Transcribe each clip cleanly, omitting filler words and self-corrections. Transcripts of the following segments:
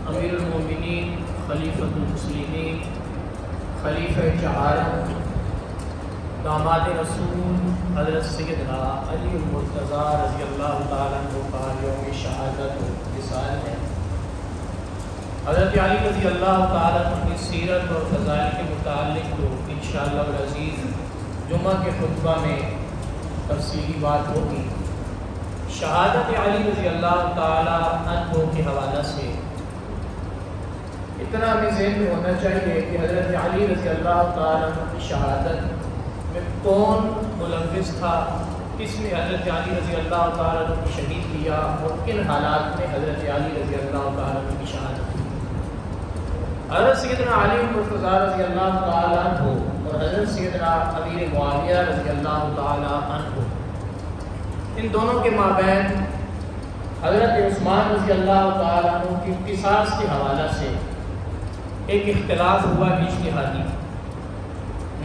امیر المومنین خلیفۃ المسلمین خلیفہ چہارم داماد رسول حضرت سیدنا علی المرتضیٰ رضی اللہ تعالیٰ عنہ کا یوم شہادت وصال ہے۔ حضرت علی رضی اللہ تعالیٰ عنہ کی سیرت اور فضائل کے متعلق تو انشاءاللہ العزیز جمعہ کے خطبہ میں تفصیلی بات ہوگی۔ شہادت علی رضی اللہ تعالیٰ عنہ کے حوالہ سے اتنا ہمیں ذہن میں ہونا چاہیے کہ حضرت علی رضی اللہ تعالیٰ عنہ کی شہادت میں کون ملوث تھا، کس نے حضرت علی رضی اللہ تعالیٰ عنہ کو شہید کیا اور کن حالات میں حضرت علی رضی اللہ تعالیٰ عنہ کی شہادت کی۔ حضرت سیدنا علی مرتضیٰ رضی اللہ تعالیٰ عنہ اور حضرت سیدنا امیر معاویہ رضی اللہ تعالیٰ عنہ، ان دونوں کے مابین حضرت عثمان رضی اللہ تعالیٰ عنہ کی قصاص کے حوالہ سے ایک اختلاف ہوا اجتہادی۔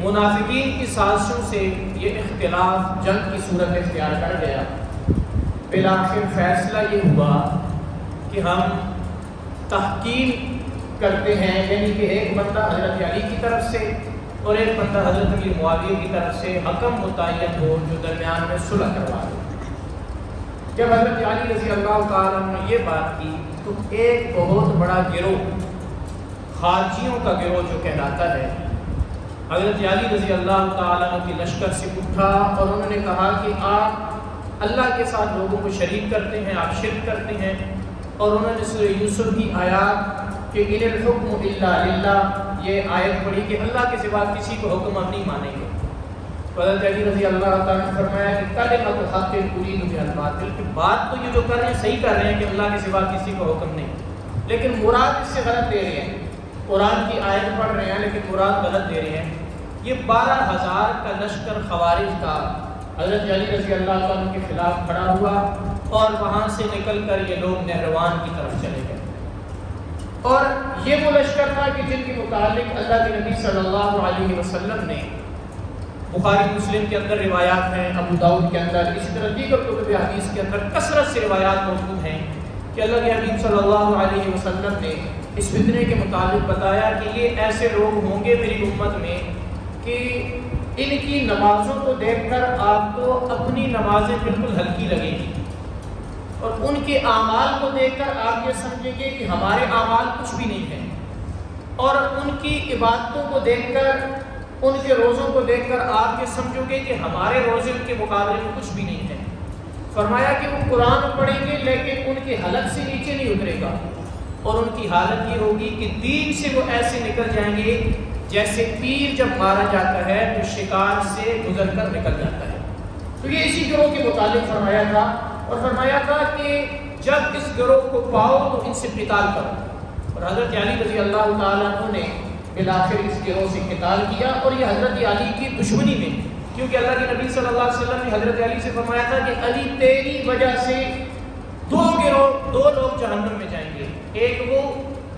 منافقین کی سازشوں سے یہ اختلاف جنگ کی صورت اختیار کر گیا۔ بالآخر فیصلہ یہ ہوا کہ ہم تحکیم کرتے ہیں، یعنی کہ ایک بندہ حضرت علی کی طرف سے اور ایک بندہ حضرت امیر معاویہ کی طرف سے حکم متعین ہو جو درمیان میں صلح کروا دے۔ جب حضرت علی رضی اللہ تعالیٰ عنہ نے یہ بات کی تو ایک بہت بڑا گروہ، خارجیوں کا گروہ جو کہلاتا ہے، حضرت علی رضی اللہ تعالیٰ عنہ کی لشکر سے اٹھا اور انہوں نے کہا کہ آپ اللہ کے ساتھ لوگوں کو شریک کرتے ہیں، آپ شرک کرتے ہیں، اور انہوں نے سورہ یوسف کی آیات کہ ان الحکم الا للہ، یہ آیت پڑھی کہ اللہ کے سوا کسی کو حکم ہم نہیں مانیں گے۔ حضرت علی رضی اللہ تعالیٰ نے فرمایا کہ کلمۃ الحق ارید بها الباطل، کہ بات تو یہ جو کر رہے ہیں صحیح کر رہے ہیں کہ اللہ کے سوا کسی کو حکم نہیں، لیکن مراد اس سے غلط دے رہے ہیں۔ قرآن کی آیت پڑھ رہے ہیں لیکن مراد غلط دے رہے ہیں۔ یہ 12,000 کا لشکر خوارج کا حضرت علی رضی اللہ عنہ کے خلاف کھڑا ہوا اور وہاں سے نکل کر یہ لوگ نہروان کی طرف چلے گئے۔ اور یہ وہ لشکر تھا کہ جن کے متعلق اللہ کے نبی صلی اللہ علیہ وسلم نے، بخاری مسلم کے اندر روایات ہیں، ابو داؤد کے اندر، اسی طرح دیگر کتب حدیث کے اندر کثرت سے روایات موجود ہیں کہ اللہ کے حبیب صلی اللہ علیہ وسلم نے اس فتنے کے متعلق بتایا کہ یہ ایسے لوگ ہوں گے میری امت میں کہ ان کی نمازوں کو دیکھ کر آپ کو اپنی نمازیں بالکل ہلکی لگیں گی، اور ان کے اعمال کو دیکھ کر آپ یہ سمجھیں گے کہ ہمارے اعمال کچھ بھی نہیں ہیں، اور ان کی عبادتوں کو دیکھ کر، ان کے روزوں کو دیکھ کر آپ یہ سمجھو گے کہ ہمارے روزے ان کے مقابلے میں کچھ بھی نہیں ہے۔ فرمایا کہ وہ قرآن پڑھیں گے لیکن ان کے حلق سے نیچے نہیں اترے گا، اور ان کی حالت یہ ہوگی کہ دین سے وہ ایسے نکل جائیں گے جیسے تیر جب مارا جاتا ہے تو شکار سے گزر کر نکل جاتا ہے۔ تو یہ اسی گروہ کے متعلق فرمایا تھا، اور فرمایا تھا کہ جب اس گروہ کو پاؤ تو ان سے قتال کرو، اور حضرت علی رضی اللہ تعالیٰ عنہ نے بالآخر اس گروہ سے قتال کیا، اور یہ حضرت علی کی دشمنی میں، کیونکہ اللہ کے نبی صلی اللہ علیہ وسلم نے حضرت علی سے فرمایا تھا کہ علی تیری وجہ سے دو لوگ جہنم میں جائیں گے، ایک وہ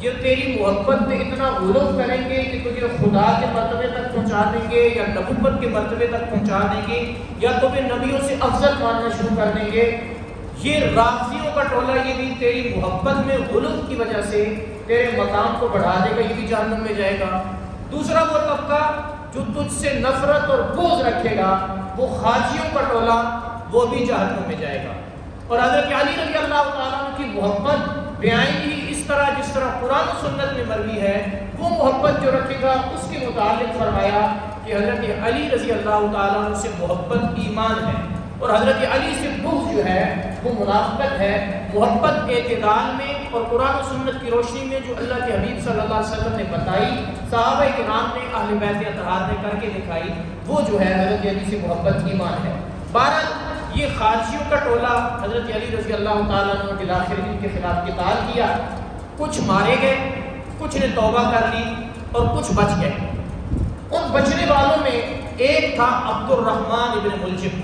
جو تیری محبت میں اتنا غلو کریں گے کہ تجھے خدا کے مرتبے تک پہنچا دیں گے یا نبوت کے مرتبے تک پہنچا دیں گے یا تمہیں نبیوں سے افضل ماننا شروع کر دیں گے، یہ رافضیوں کا ٹولہ یہ بھی تیری محبت میں غلو کی وجہ سے تیرے مقام کو بڑھا دے گا، یہ بھی جہنم میں جائے گا۔ دوسرا وہ طبقہ جو تجھ سے نفرت اور بغض رکھے گا، وہ خارجیوں کا ٹولہ، وہ بھی جہنم میں جائے گا۔ اور حضرت علی رضی اللہ تعالیٰ عنہ کی محبت بیان ہی اس طرح جس طرح قرآن و سنت میں مروی ہے، وہ محبت جو رکھے گا اس کے متعلق فرمایا کہ حضرت علی رضی اللہ تعالیٰ عنہ سے محبت ایمان ہے، اور حضرت علی سے بغض جو ہے وہ منافقت ہے۔ محبت اعتدال میں اور قرآن و سنت کی روشنی میں جو اللہ کے حبیب صلی اللہ علیہ وسلم نے بتائی، صحابہ کرام نے، اہل بیت اطہار نے کر کے دکھائی، وہ جو ہے حضرت علی سے محبت ایمان ہے۔ بہرحال یہ خارجیوں کا ٹولہ حضرت علی رضی اللہ تعالیٰ عنہ نے بالآخر ان کے خلاف قتال کیا، کچھ مارے گئے، کچھ نے توبہ کر لی اور کچھ بچ گئے۔ ان بچنے والوں میں ایک تھا عبد الرحمن ابن ملجم۔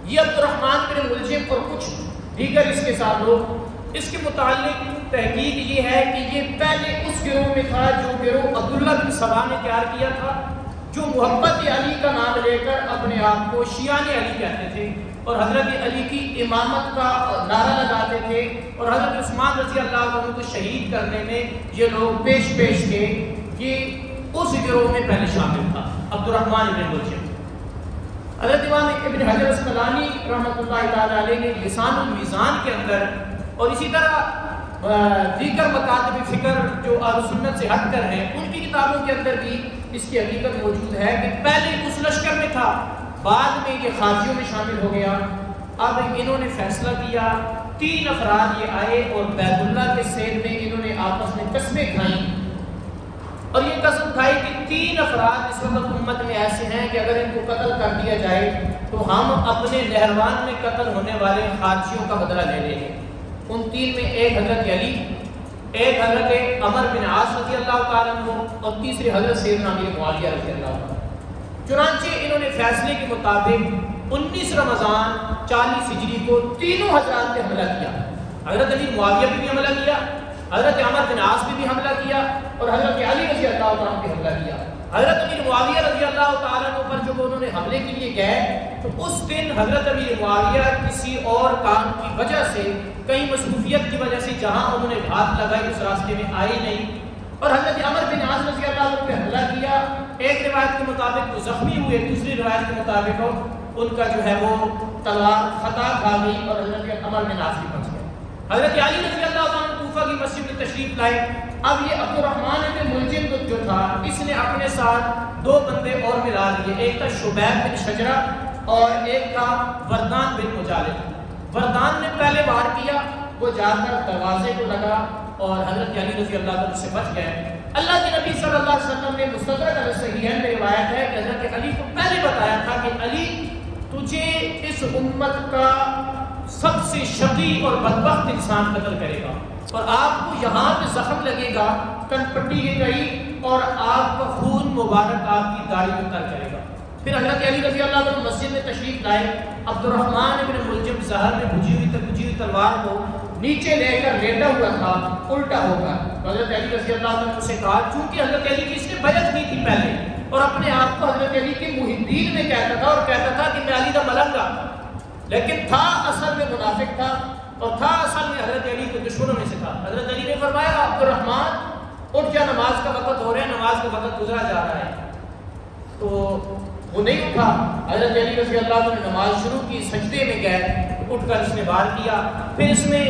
یہ عبد الرحمن ابن ملجم اور کچھ دیگر اس کے ساتھ لوگ، اس کے متعلق تحقیق یہ ہے کہ یہ پہلے اس گروہ میں تھا جو گروہ عبداللہ بن سبا نے تیار کیا تھا، جو محبت علی کا نام لے کر اپنے آپ کو شیعان علی کہتے تھے، اور حضرت علی کی امامت کا نعرہ لگاتے تھے، اور حضرت عثمان رضی اللہ عنہ کو شہید کرنے میں یہ لوگ پیش تھے، یہ اس گروہ میں پہلے شامل تھا عبد الرحمن بن ملجم۔ حضرت امام ابن حجر اسقلانی رحمۃ اللہ تعالی علیہ نے لسان المیزان کے اندر، اور اسی طرح دیگر مکاتب فکر جو اہل سنت سے ہٹ کر ہیں ان کی کتابوں کے اندر بھی اس کی حقیقت موجود ہے کہ پہلے اس لشکر میں تھا، بعد میں یہ خارجیوں میں شامل ہو گیا۔ اب انہوں نے فیصلہ کیا، 3 افراد یہ آئے اور بیت اللہ کے سیر میں انہوں نے آپس میں قسمیں کھائیں، اور یہ قسم کھائی کہ 3 افراد اس وقت امت میں ایسے ہیں کہ اگر ان کو قتل کر دیا جائے تو ہم اپنے نہروان میں قتل ہونے والے خارجیوں کا بدلہ لے لیں گے۔ ان 3 میں ایک حضرت علی، ایک حضرت عمر بن عاص رضی اللہ تعالیٰ عنہ، اور تیسری حضرت سیدنا امیر معاویہ رضی اللہ عنہ۔ چنانچہ انہوں نے فیصلے کے مطابق 19 رمضان 40 ہجری کو تینوں حضرات پہ حملہ کیا۔ حضرت علی معاویہ پہ بھی حملہ کیا، حضرت عمر بن عاص پہ بھی حملہ کیا، اور حضرت علی رضی اللہ عنہ پہ حملہ کیا۔ حضرت امیر معاویہ رضی اللہ تعالیٰ عنہ پر جب انہوں نے حملے کے لیے گئے تو اس دن حضرت امیر معاویہ کسی اور کام کی وجہ سے، کہیں مصروفیت کی وجہ سے جہاں انہوں نے ہاتھ لگائی اس راستے میں آئے نہیں، اور حضرت عمر بن عاص رضی اللہ عنہ پہ حملہ کیا۔ ایک روایت کے مطابق وہ زخمی ہوئے، دوسری روایت کے مطابق ان کا جو ہے وہ تلوار خطا کھا گئی اور حضرت عمر بن عاص بھی بچ گئے۔ حضرت علی رضی اللہ عنہ کوفہ کی مسجد میں تشریف لائے۔ اب یہ عبد الرحمن بن ملجم جو تھا، اس نے اپنے ساتھ 2 بندے اور ملا لیے، ایک تھا شبیب بن شجرہ اور ایک تھا وردان بن مجالد۔ وردان نے پہلے وار کیا، وہ جا کر دروازے کو لگا اور حضرت علی رضی اللہ عنہ سے بچ گئے۔ اللہ کے نبی صلی اللہ علیہ وسلم نے مستدرک الصحیحین میں روایت ہے کہ حضرت علی کو پہلے بتایا تھا کہ علی تجھے اس امت کا سب سے شقی اور بدبخت انسان قتل کرے گا، اور آپ کو یہاں پہ زخم لگے گا، کن پٹی کی گئی، اور آپ کا خون مبارک آپ کی داڑھی میں تر کرے گا۔ پھر حضرت علی رضی اللہ عنہ مسجد میں تشریف لائے۔ عبد الرحمن بن ملجم ظہر میں بجھی ہوئی تلوار کو نیچے لے کر لیٹا ہوا تھا الٹا ہو کر۔ حضرت علی رضی اللہ عنہ سے کہا، چونکہ حضرت علی کی اس نے بیعت کی تھی پہلے، اور اپنے آپ کو حضرت علی کے محبین میں کہتا تھا، اور کہتا تھا کہ میں علی کا ملنگ گا، لیکن تھا اصل میں منافق تھا، اور تھا اصل میں حضرت علی کے دشمنوں میں سے تھا۔ حضرت علی نے فرمایا، عبد الرحمن اٹھ جا، نماز کا وقت ہو رہا ہے، نماز کا وقت گزرا جا رہا ہے۔ تو وہ نہیں اٹھا۔ حضرت علی رضی اللہ عنہ نے نماز شروع کی، سجدے میں گئے، اٹھ کر اس نے وار کیا، پھر اس میں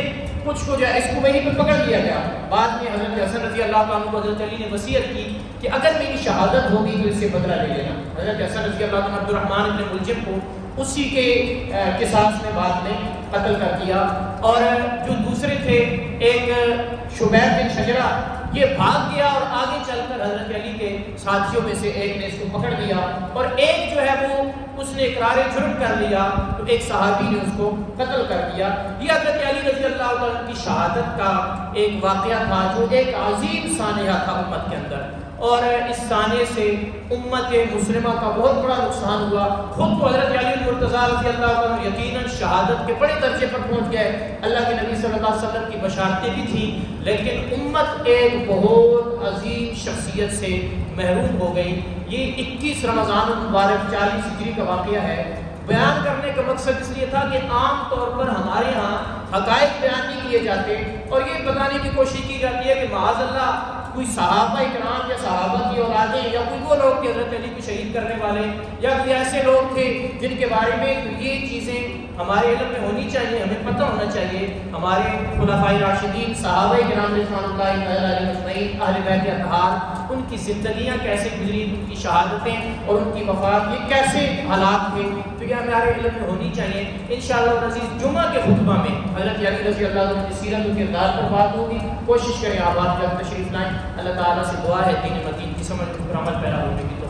کچھ کو جو ہے اس کو وہیں پہ پکڑ لیا گیا۔ بعد میں حضرت حسن رضی اللہ عنہ کو حضرت علی نے وصیت کی کہ اگر میری شہادت ہوگی تو اس سے بدلہ لے لینا۔ حضرت حسن رضی اللہ عنہ عبد الرحمن بن ملجم کو اسی کے قصاص میں بعد میں قتل کر دیا، اور جو دوسرے تھے ایک شبیب بن شجرہ، یہ بھاگ گیا اور آگے چل کر حضرت علی کے ساتھیوں میں سے ایک نے اس کو پکڑ لیا، اور ایک جو ہے وہ اس نے اقرار جرم کر لیا، تو ایک صحابی نے اس کو قتل کر دیا۔ یہ حضرت علی رضی اللہ عنہ کی شہادت کا ایک واقعہ تھا جو ایک عظیم سانحہ تھا امت کے اندر، اور اس سانے سے امت مسلمہ کا بہت بڑا نقصان ہوا۔ خود تو حضرت علی المرتضیٰ رضی اللہ عنہ یقیناً شہادت کے بڑے درجے پر پہنچ گئے، اللہ کے نبی صلی اللہ علیہ وسلم کی بشارتیں بھی تھیں، لیکن امت ایک بہت عظیم شخصیت سے محروم ہو گئی۔ یہ 21 رمضان المبارک 40 ہجری کا واقعہ ہے۔ بیان کرنے کا مقصد اس لیے تھا کہ عام طور پر ہمارے ہاں حقائق بیان نہیں کیے جاتے، اور یہ بتانے کی کوشش کی جاتی ہے کہ معاذ اللہ کوئی صحابہ اکرام یا صحابہ کی اولادیں یا کوئی وہ لوگ تھے حضرت علی کو شہید کرنے والے، یا کوئی ایسے لوگ تھے جن کے بارے میں یہ چیزیں ہمارے علم میں ہونی چاہیے، ہمیں پتہ ہونا چاہیے۔ ہمارے خلفائے راشدین صحابہ کرام رضوان اللہ علیہ اجمعین اہل بیت اطہار، ان کی زندگیاں کیسے گزری، ان کی شہادتیں اور ان کی وفات یہ کیسے حالات تھے، تو یہ ہمارے علم میں ہونی چاہیے۔ انشاءاللہ العزیز جمعہ کے خطبہ میں حضرت علی رضی اللہ عنہ کی سیرت و کردار پر بات ہوگی۔ کوشش کریں آپ جب تشریف لائیں۔ اللہ تعالیٰ سے دعا ہے دین مدین کی سمجھ پر عمل پیرا ہونے کی تو